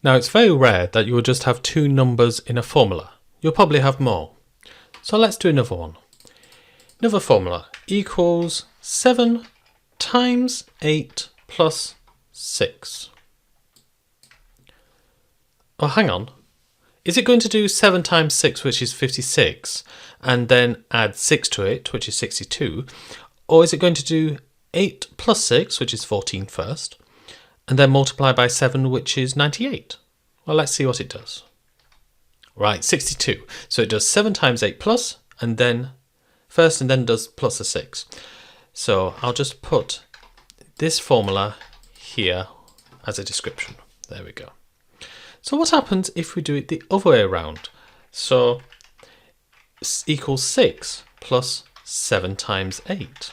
Now it's very rare that you will just have two numbers in a formula. You'll probably have more. So let's do another one. Another formula equals 7 times 8 plus 6. Oh, hang on. Is it going to do 7 times 6, which is 56, and then add 6 to it, which is 62? Or is it going to do 8 plus 6, which is 14 first, and then multiply by 7, which is 98? Well, let's see what it does. Right, 62. So it does 7 times 8 plus, and then first, and then does plus a 6. So I'll just put this formula here as a description. There we go. So what happens if we do it the other way around? So equals 6 plus 7 times 8.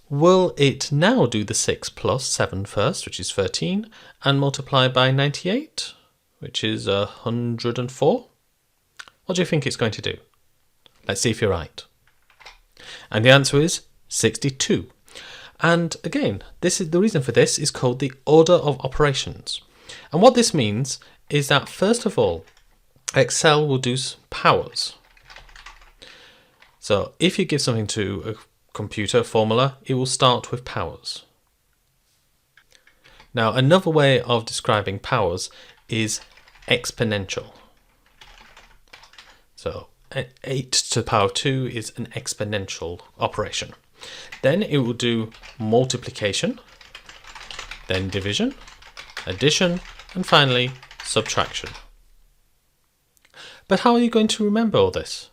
Will it now do the 6 plus 7 first, which is 13, and multiply by 98, which is 104? What do you think it's going to do? Let's see if you're right. And the answer is 62. And again, this is the reason for this is called the order of operations. And what this means is that first of all, Excel will do powers. So if you give something to a computer formula, it will start with powers. Now another way of describing powers is exponential. So 8 to the power 2 is an exponential operation. Then it will do multiplication, then division, addition, and finally subtraction. But how are you going to remember all this?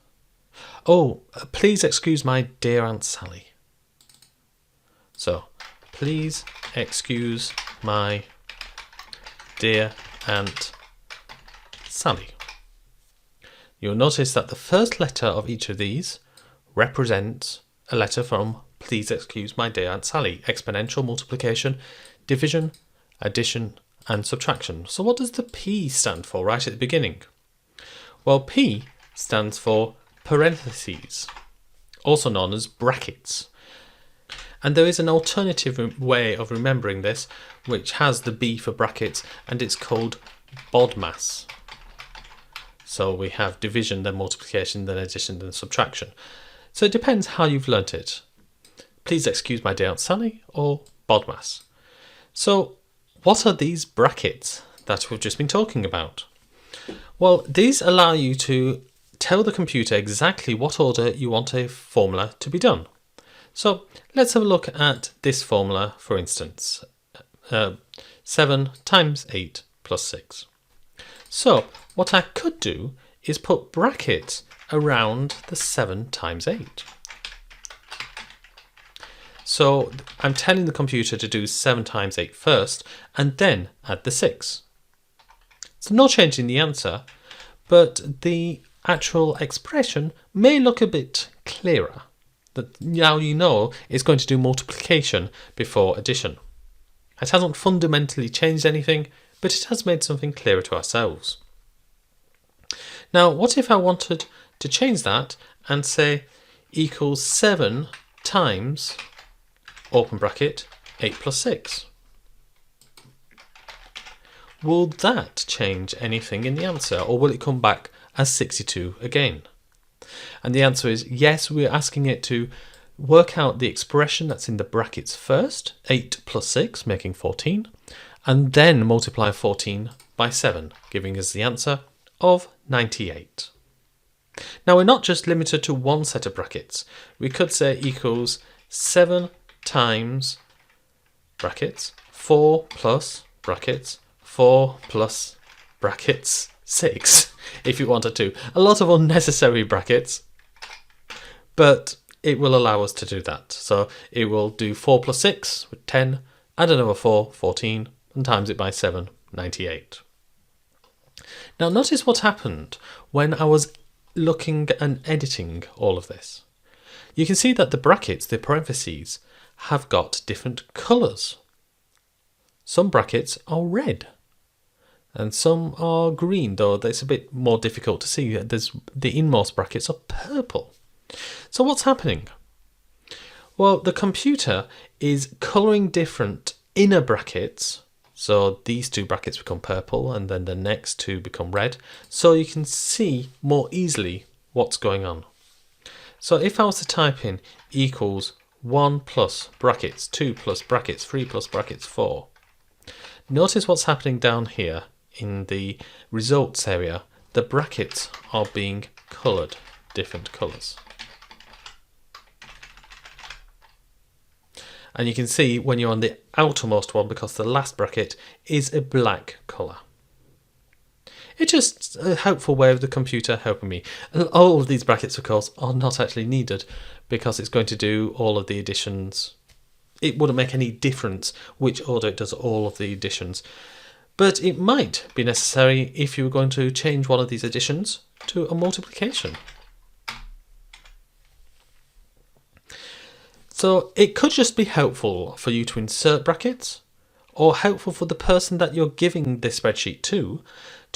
Oh, please excuse my dear Aunt Sally. So, please excuse my dear Aunt Sally. You'll notice that the first letter of each of these represents a letter from please excuse my dear Aunt Sally. Exponential, multiplication, division, addition, and subtraction. So what does the P stand for right at the beginning? Well, P stands for parentheses, also known as brackets. And there is an alternative way of remembering this, which has the B for brackets, and it's called BODMAS. So we have division, then multiplication, then addition, then subtraction. So it depends how you've learnt it. Please excuse my dear Aunt Sally or BODMAS. So what are these brackets that we've just been talking about? Well, these allow you to tell the computer exactly what order you want a formula to be done. So let's have a look at this formula, for instance. 7 times 8 plus 6. So what I could do is put brackets around the 7 times 8. So I'm telling the computer to do 7 times 8 first and then add the 6. So no change in the answer, but the actual expression may look a bit clearer. That now you know it's going to do multiplication before addition. It hasn't fundamentally changed anything, but it has made something clearer to ourselves. Now, what if I wanted to change that and say equals 7 times, open bracket, 8 plus 6? Will that change anything in the answer, or will it come back as 62 again? And the answer is yes, we're asking it to work out the expression that's in the brackets first, 8 plus 6, making 14, and then multiply 14 by 7, giving us the answer of 98. Now we're not just limited to one set of brackets. We could say equals 7 times brackets, 4 plus brackets, 4 plus brackets, 6, if you wanted to. A lot of unnecessary brackets, but it will allow us to do that. So it will do 4 plus 6 with 10, add another 4, 14, and times it by 7, 98. Now notice what happened when I was looking and editing all of this. You can see that the brackets, the parentheses, have got different colours. Some brackets are red and some are green, though it's a bit more difficult to see. The inmost brackets are purple. So what's happening? Well, the computer is colouring different inner brackets So these two brackets become purple and then the next two become red. So you can see more easily what's going on. So if I was to type in equals 1 plus brackets, 2 plus brackets, 3 plus brackets, 4. Notice what's happening down here in the results area. The brackets are being coloured different colours. And you can see when you're on the outermost one, because the last bracket is a black colour. It's just a helpful way of the computer helping me. All of these brackets, of course, are not actually needed because it's going to do all of the additions. It wouldn't make any difference which order it does all of the additions. But it might be necessary if you were going to change one of these additions to a multiplication. So it could just be helpful for you to insert brackets, or helpful for the person that you're giving this spreadsheet to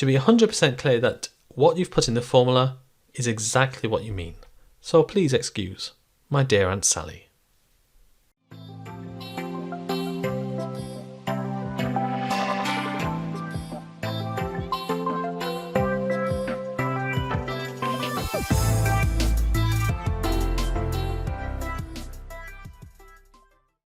be 100% clear that what you've put in the formula is exactly what you mean. So please excuse my dear Aunt Sally.